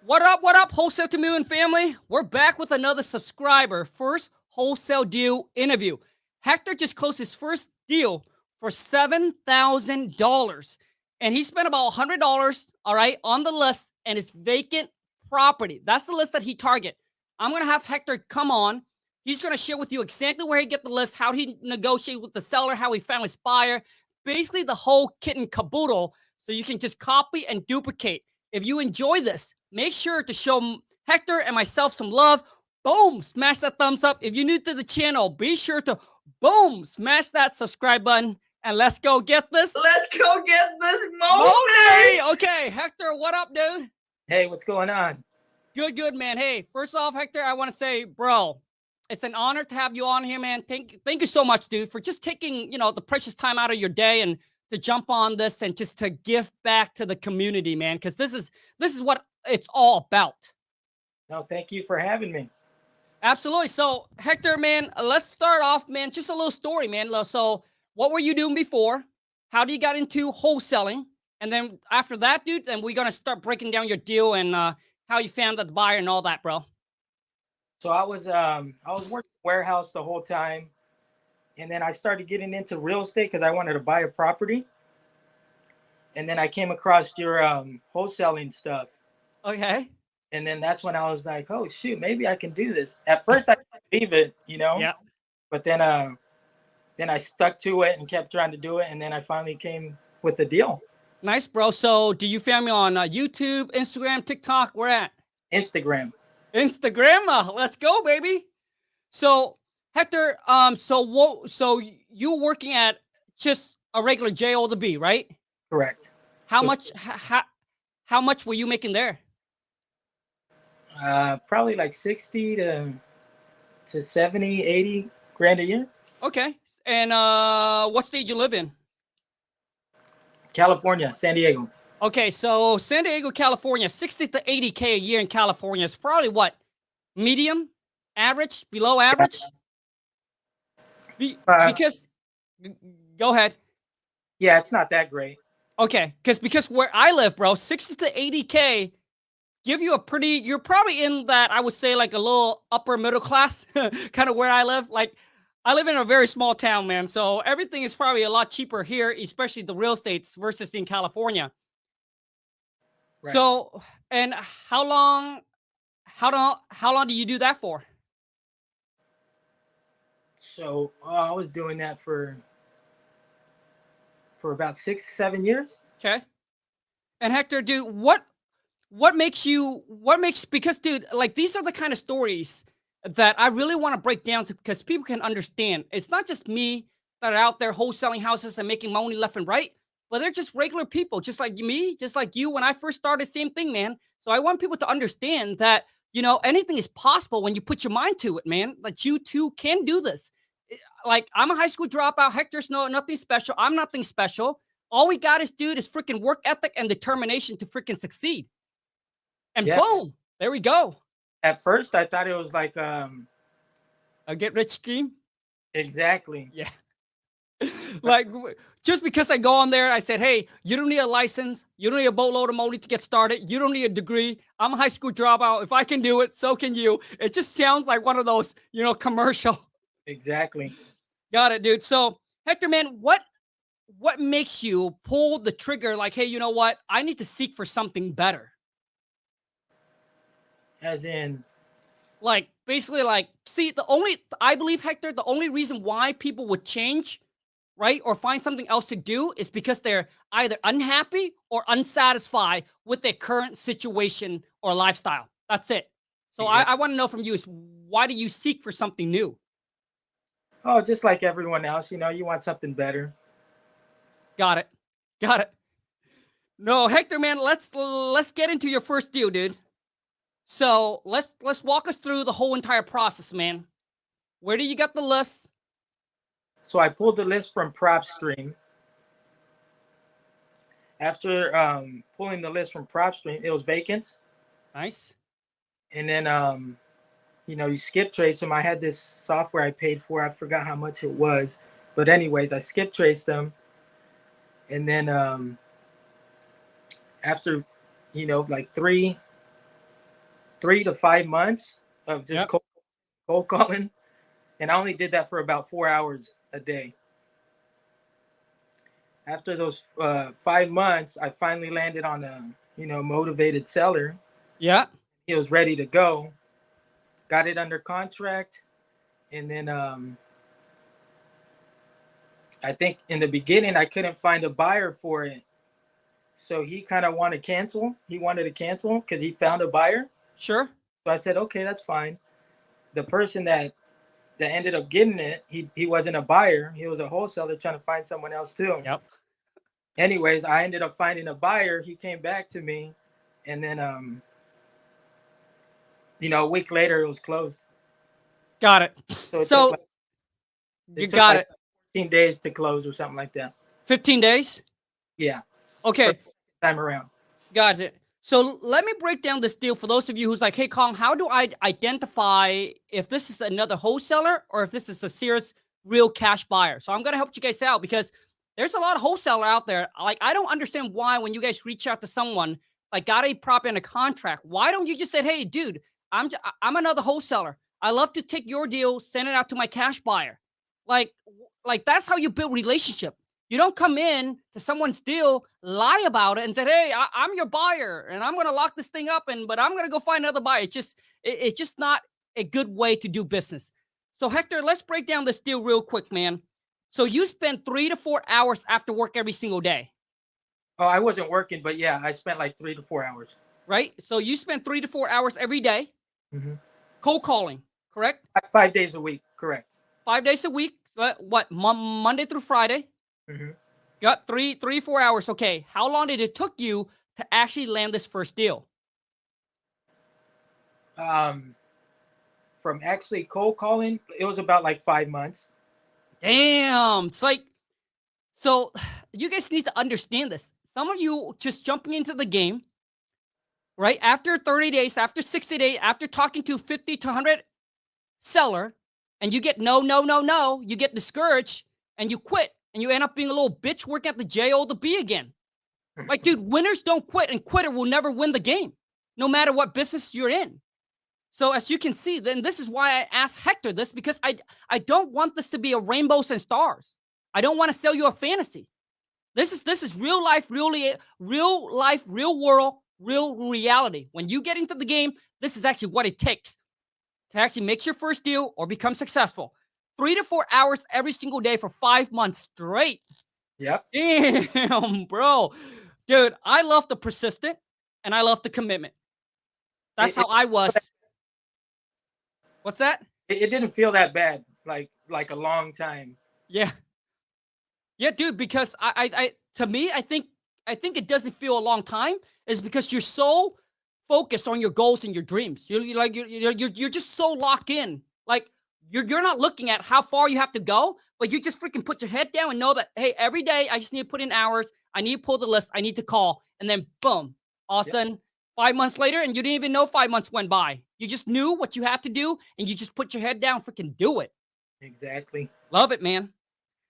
What up, Wholesale to and family? We're back with another subscriber first wholesale deal interview. Hector just closed his first deal for $7,000. And he spent about $100, all right, on the list, and it's vacant property. That's the list that he target. I'm going to have Hector come on. He's going to share with you exactly where he get the list, how he negotiate with the seller, how he found his buyer, basically the whole kit and caboodle, so you can just copy and duplicate. If you enjoy this, make sure to show Hector and myself some love. Boom, smash that thumbs up. If you're new to the channel, be sure to, boom, smash that subscribe button. And let's go get this. Let's go get this Mobi. Okay, Hector, what up, dude? Hey, what's going on? Good, man. Hey, first off, Hector, I want to say, bro, it's an honor to have you on here, man. Thank you so much, dude, for just taking, the precious time out of your day and to jump on this and just to give back to the community, man, because this is what it's all about. No, thank you for having me. Absolutely. So, Hector, man, let's start off, man, just a little story, man. So, what were you doing before? How did you got into wholesaling? And then after that, dude, then we're going to start breaking down your deal and how you found the buyer and all that, bro. So I was working warehouse the whole time. And then I started getting into real estate because I wanted to buy a property. And then I came across your wholesaling stuff. Okay. And then that's when I was like, oh, shoot, maybe I can do this. At first, I didn't believe it, Yeah. But then I stuck to it and kept trying to do it. And then I finally came with the deal. Nice, bro. So do you find me on YouTube, Instagram, TikTok? Where at? Instagram. Let's go, baby. So, Hector, so you were working at just a regular J.O. the B, right? Correct. How much were you making there? Probably like 60 to 70, 80 grand a year. Okay. And what state you live in? California, San Diego. Okay, so San Diego, California, 60 to 80K a year in California is probably what? Medium? Average? Below average? Because, go ahead. Yeah, it's not that great. Okay, because where I live, bro, 60 to 80K give you you're probably in that, I would say, like a little upper middle class, kind of where I live. Like, I live in a very small town, man, so everything is probably a lot cheaper here, especially the real estates versus in California. Right. So, and how long do you do that for? So I was doing that for about 6-7 years. Okay. And Hector, dude, because dude, like these are the kind of stories that I really want to break down because people can understand. It's not just me that are out there wholesaling houses and making money left and right, but they're just regular people, just like me, just like you. When I first started, same thing, man. So I want people to understand that, anything is possible when you put your mind to it, man. Like you too can do this. Like I'm a high school dropout. Hector's nothing special. I'm nothing special. All we got is, dude, is freaking work ethic and determination to freaking succeed. And boom, there we go. At first, I thought it was like a get rich scheme. Exactly. Yeah. Like just because I go on there, I said, hey, you don't need a license. You don't need a boatload of money to get started. You don't need a degree. I'm a high school dropout. If I can do it, so can you. It just sounds like one of those, commercial. Exactly. Got it, dude. So Hector, man, what makes you pull the trigger? Like, hey, you know what? I need to seek for something better. As in? Like, basically, like, see, I believe, Hector, the only reason why people would change, right, or find something else to do is because they're either unhappy or unsatisfied with their current situation or lifestyle. That's it. So exactly. I want to know from you is why do you seek for something new? Oh, just like everyone else, you want something better. Got it. No, Hector, man, let's get into your first deal, dude. So let's walk us through the whole entire process, man. Where do you get the list? So I pulled the list from PropStream. After pulling the list from PropStream, it was vacant. Nice. And then you skip trace them. I had this software I paid for. I forgot how much it was. But anyways, I skip traced them. And then after, like 3 to 5 months of just Yep. cold calling, and I only did that for about 4 hours a day. After those 5 months, I finally landed on a motivated seller. Yeah. He was ready to go. Got it under contract, and then I think in the beginning I couldn't find a buyer for it, so he kind of wanted to cancel. He wanted to cancel because he found a buyer. Sure. So I said, okay, that's fine. The person that ended up getting it, he wasn't a buyer. He was a wholesaler trying to find someone else too. Yep. Anyways, I ended up finding a buyer. He came back to me, and then a week later it was closed. Got it. So it So took you got it. 14 days to close or something like that. 15 days. Yeah. Okay. First time around. Got it. So let me break down this deal for those of you who's like, hey, Khang, how do I identify if this is another wholesaler or if this is a serious, real cash buyer? So I'm going to help you guys out because there's a lot of wholesaler out there. Like, I don't understand why when you guys reach out to someone, like got a property in a contract, why don't you just say, hey, dude, I'm another wholesaler. I love to take your deal, send it out to my cash buyer. Like that's how you build relationship. You don't come in to someone's deal, lie about it, and say, "Hey, I'm your buyer, and I'm going to lock this thing up, but I'm going to go find another buyer." It's just not a good way to do business. So, Hector, let's break down this deal real quick, man. So, you spend 3 to 4 hours after work every single day. Oh, I wasn't working, but yeah, I spent like 3 to 4 hours. Right. So, you spend 3 to 4 hours every day, cold calling, correct? 5 days a week, correct? 5 days a week. What? Monday through Friday. Got 4 hours. Okay. How long did it took you to actually land this first deal? From actually cold calling, it was about like 5 months. Damn. It's like, so you guys need to understand this. Some of you just jumping into the game, right? After 30 days, after 60 days, after talking to 50 to 100 seller, and you get no, you get discouraged and you quit. And you end up being a little bitch working at the J.O. to B again. Like, dude, winners don't quit, and quitter will never win the game, no matter what business you're in. So as you can see, then this is why I asked Hector this, because I don't want this to be a rainbows and stars. I don't want to sell you a fantasy. This is real life, real world, real reality. When you get into the game, this is actually what it takes to actually make your first deal or become successful. 3 to 4 hours every single day for 5 months straight. Yep. Damn, bro. Dude, I love the persistent and I love the commitment. That's how I was. What's that? It didn't feel that bad, like a long time. Yeah. Yeah, dude, because to me, I think it doesn't feel a long time is because you're so focused on your goals and your dreams. You're just so locked in. Like, you're not looking at how far you have to go, but you just freaking put your head down and know that, hey, every day I just need to put in hours. I need to pull the list. I need to call. And then boom, all of a sudden, 5 months later, and you didn't even know 5 months went by. You just knew what you had to do, and you just put your head down, freaking do it. Exactly. Love it, man.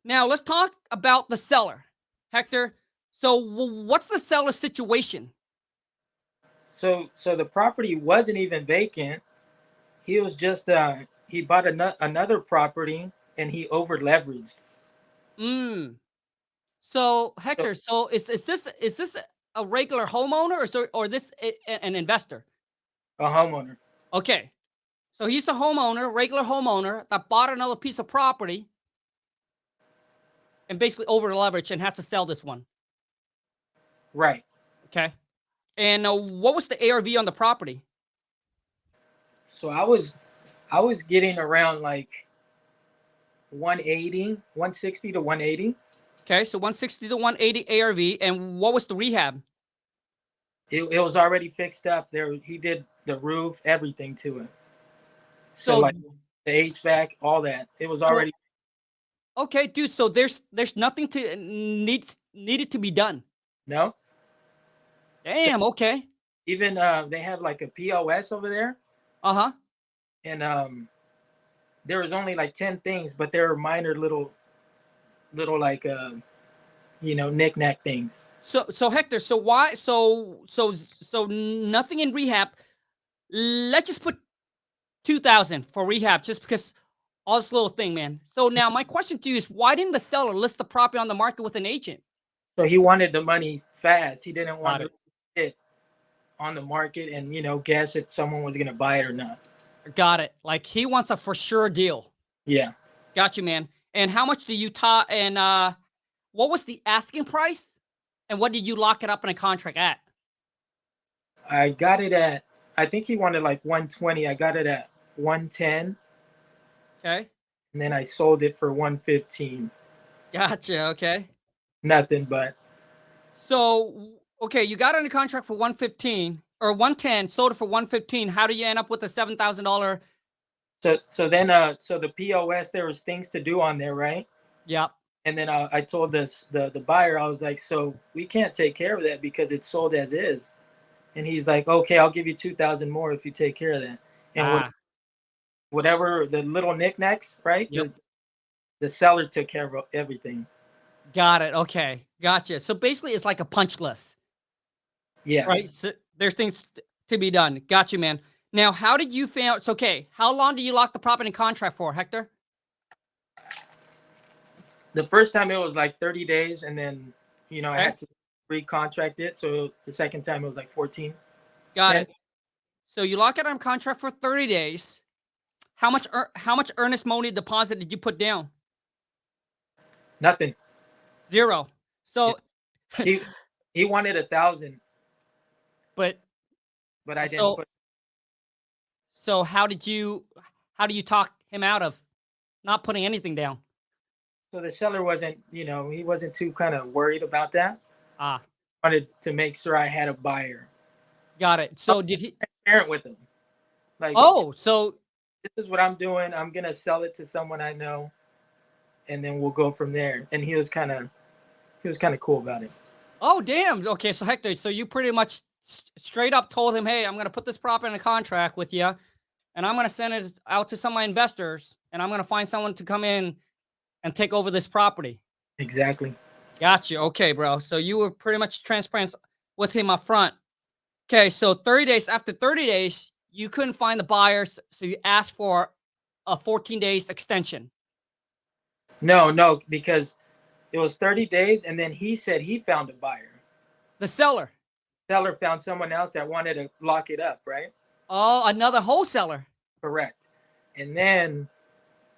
Now, let's talk about the seller. Hector, so what's the seller's situation? So the property wasn't even vacant. He was just he bought another property and he over leveraged. So Hector, so is this a regular homeowner or this an investor? A homeowner. Okay. So he's a homeowner, regular homeowner that bought another piece of property and basically over leveraged and has to sell this one. Right. Okay. And what was the ARV on the property? So I was getting around like 160 to 180. Okay, so 160 to 180 ARV. And what was the rehab? It was already fixed up there. He did the roof, everything to it. So like the HVAC, all that. It was already. Okay, dude. So there's nothing to needed to be done. No. Damn. So okay. Even they have like a POS over there. And there was only like 10 things, but there were minor little like knick-knack things. So Hector, so why so nothing in rehab. let's just put 2,000 for rehab, just because all this little thing, man. So now my question to you is, why didn't the seller list the property on the market with an agent? So he wanted the money fast. He didn't want Got it. it on the market and guess if someone was gonna buy it or not. Got it. Like he wants a for sure deal. Yeah. Got you, man. And how much do you and what was the asking price? And what did you lock it up in a contract at? I got it at, I think he wanted like 120. I got it at 110. Okay. And then I sold it for 115. Gotcha. Okay. Nothing but. So, okay, you got it in a contract for 115 or 110, sold it for 115. How do you end up with a $7,000? So then so the POS, there was things to do on there, right? Yep. And then I told the buyer, I was like, so we can't take care of that because it's sold as is. And he's like, okay, I'll give you 2,000 more if you take care of that. And whatever the little knickknacks, right? Yep. The seller took care of everything. Got it. Okay. Gotcha. So basically it's like a punch list. Yeah. Right. So there's things to be done. Got you, man. Now, how did you feel? It's okay. How long did you lock the property in contract for, Hector? The first time it was like 30 days, and then I Okay. had to recontract it. So the second time it was like 14. Got 10. it. So you lock it on contract for 30 days. How much earnest money deposit did you put down? Nothing. 0. So he wanted 1,000, but I didn't put. So how do you talk him out of not putting anything down? So the seller wasn't, he wasn't too kind of worried about that. Ah, Wanted to make sure I had a buyer. got it. So did he? Transparent with him. Like, oh, so this is what I'm doing. I'm gonna sell it to someone I know, and then we'll go from there. And he was kind of cool about it. oh damn. Okay, so Hector, so you pretty much straight up told him, hey, I'm gonna put this property in a contract with you, and I'm gonna send it out to some of my investors, and I'm gonna find someone to come in and take over this property. Exactly. Gotcha. Okay, bro. So you were pretty much transparent with him up front. Okay, so 30 days, after 30 days, you couldn't find the buyers, so you asked for a 14 days extension. No, because it was 30 days, and then he said he found a buyer. The seller. Seller found someone else that wanted to lock it up, right? Oh, another wholesaler. Correct. And then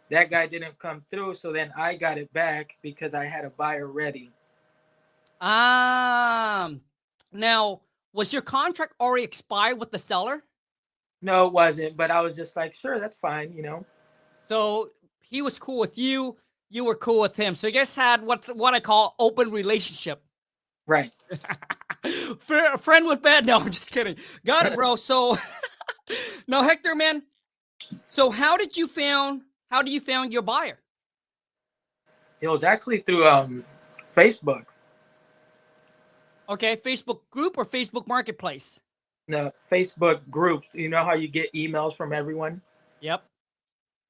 that guy didn't come through, so then I got it back because I had a buyer ready. Now, was your contract already expired with the seller? No, it wasn't, but I was just like, sure, that's fine, So he was cool with you. You were cool with him. So you guys had what I call open relationship. Right. Friend with bad. No, I'm just kidding. Got it, bro. So no, Hector, man. So how do you found your buyer? It was actually through Facebook. Okay, Facebook group or Facebook Marketplace? No, Facebook groups. You know how you get emails from everyone? Yep.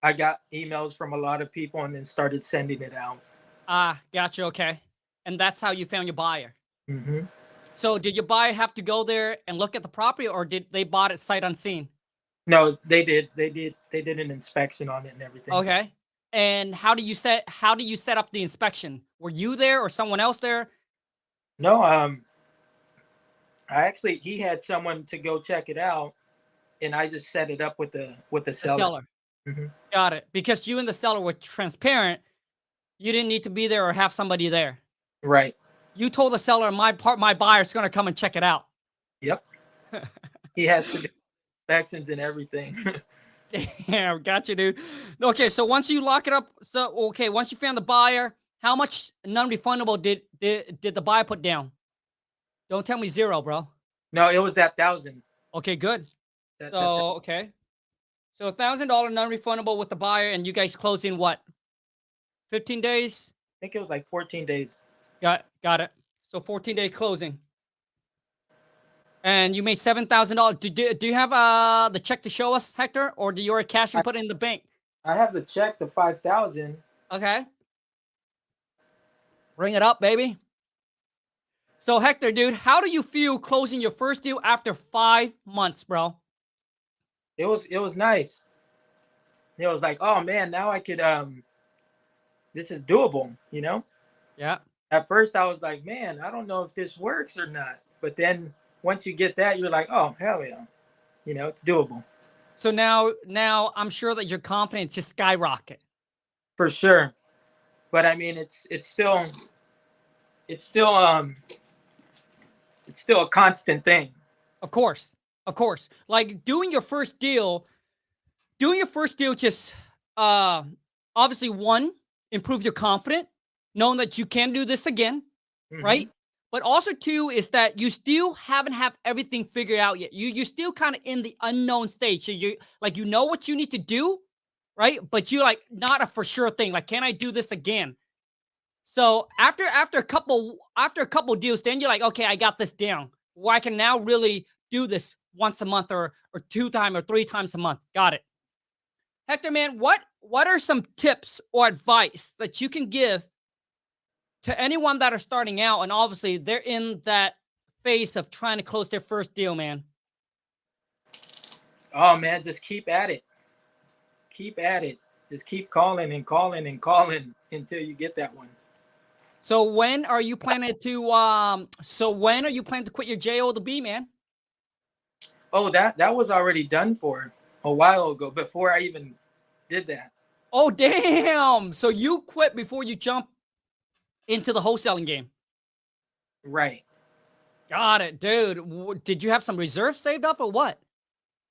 I got emails from a lot of people and then started sending it out. Gotcha. Okay. And that's how you found your buyer. Mm-hmm. So did your buyer have to go there and look at the property, or did they bought it sight unseen? No, they did. They did an inspection on it and everything. Okay. And how do you set up the inspection? Were you there or someone else there? No, he had someone to go check it out, and I just set it up with the seller. Mm-hmm. Got it. Because you and the seller were transparent. You didn't need to be there or have somebody there. Right. You told the seller, my buyer's going to come and check it out. Yep. He has to do inspections and everything. Yeah, got you, dude. Okay, so once you lock it up, once you found the buyer, how much non-refundable did the buyer put down? Don't tell me 0, bro. No, it was that 1,000. Okay, good. Okay. So $1,000 non-refundable with the buyer, and you guys closed in what? 15 days? I think it was like 14 days. Got it. So 14-day closing. And you made $7,000. Do you have the check to show us, Hector, or do you already cash and put it in the bank? I have the check, the 5,000. Okay. Bring it up, baby. So Hector, dude, how do you feel closing your first deal after 5 months, bro? it was nice. It was like, oh man, now I could this is doable, you know? Yeah. At first I was like, man, I don't know if this works or not. But then once you get that, you're like, oh hell yeah. You know, it's doable. So now I'm sure that your confidence just skyrocket. For sure. But I mean it's still it's still um it's still a constant thing. Of course. Of course. Like doing your first deal just obviously one, improve your confidence, knowing that you can do this again, right? But also two is that you still haven't have everything figured out yet. You're still kind of in the unknown stage. So you like you know what you need to do, right? But you like not a for sure thing. Like, can I do this again? So after a couple deals, then you're like, okay, I got this down. Well, I can now really do this once a month or 2 times or 3 times a month. Got it. Hector, man, what are some tips or advice that you can give to anyone that are starting out and obviously they're in that phase of trying to close their first deal, man? Oh man, just keep at it. Keep at it. Just keep calling and calling and calling until you get that one. So when are you planning to quit your JO to B, man? Oh, that was already done for a while ago before I even did that. Oh, damn. So you quit before you jump into the wholesaling game. Right. Got it, dude. Did you have some reserves saved up or what?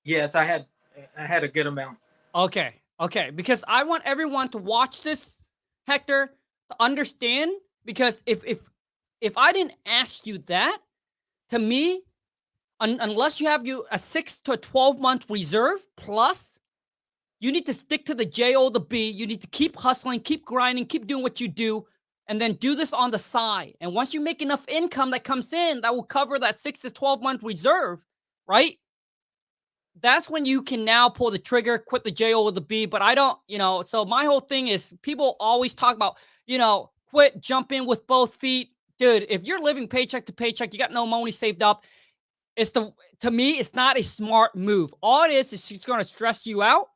Yes, I had a good amount. Okay. Because I want everyone to watch this, Hector, to understand. Because if I didn't ask you that, to me, unless you have a 6 to 12 month reserve plus, you need to stick to the JO the B. You need to keep hustling, keep grinding, keep doing what you do, and then do this on the side. And once you make enough income that comes in that will cover that 6 to 12 month reserve, right? That's when you can now pull the trigger, quit the JO or the B. But I don't, so my whole thing is people always talk about, quit, jump in with both feet. Dude, if you're living paycheck to paycheck, you got no money saved up, to me, it's not a smart move. All it is it's going to stress you out,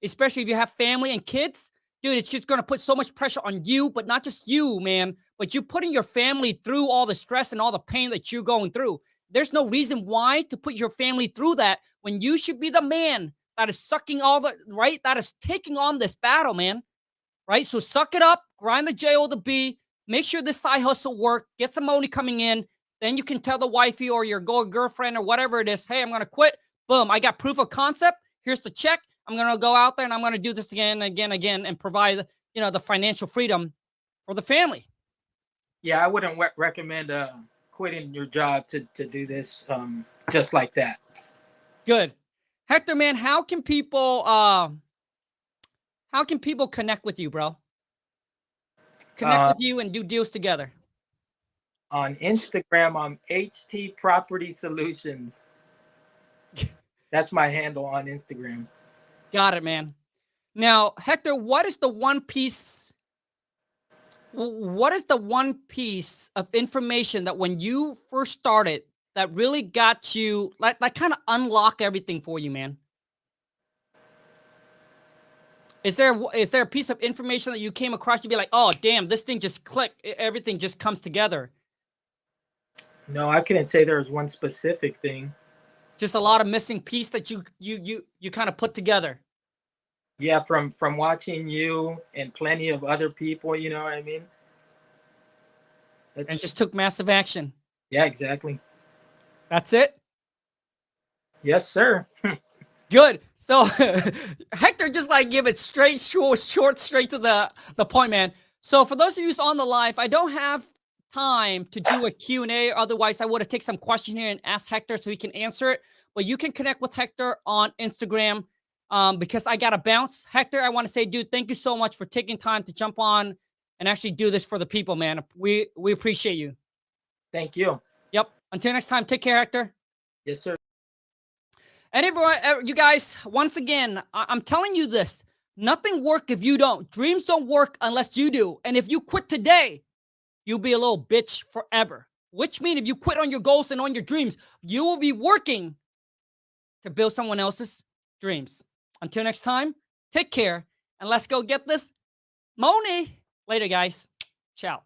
especially if you have family and kids. Dude, it's just going to put so much pressure on you, but not just you, man, but you're putting your family through all the stress and all the pain that you're going through. There's no reason why to put your family through that when you should be the man that is sucking all the, right? That is taking on this battle, man, right? So suck it up, grind the J or the B, make sure this side hustle work, get some money coming in. Then you can tell the wifey or your girlfriend or whatever it is, hey, I'm going to quit. Boom, I got proof of concept. Here's the check. I'm going to go out there and I'm going to do this again, and provide, the financial freedom for the family. Yeah, I wouldn't recommend quitting your job to do this just like that. Good. Hector, man, how can people connect with you, bro? Connect with you and do deals together. On Instagram, I'm HT Property Solutions. That's my handle on Instagram. Got it, man. Now, Hector, what is the one piece of information that when you first started that really got you, like kind of unlock everything for you, man? Is there a piece of information that you came across, you'd be like, oh, damn, this thing just clicked. Everything just comes together? No, I couldn't say there was one specific thing. Just a lot of missing piece that you kind of put together. Yeah, from watching you and plenty of other people, you know what I mean? And just took massive action. Yeah, exactly. That's it? Yes, sir. Good. So Hector just like give it straight to the point, man. So for those of you who's on the live, I don't have time to do a Q&A. Otherwise, I would have taken some question here and asked Hector so he can answer it. But you can connect with Hector on Instagram because I got to bounce. Hector, I want to say, dude, thank you so much for taking time to jump on and actually do this for the people, man. We appreciate you. Thank you. Yep. Until next time, take care, Hector. Yes, sir. And everyone, you guys, once again, I'm telling you this. Nothing works if you don't. Dreams don't work unless you do. And if you quit today, you'll be a little bitch forever. Which means if you quit on your goals and on your dreams, you will be working to build someone else's dreams. Until next time, take care and let's go get this money. Later, guys. Ciao.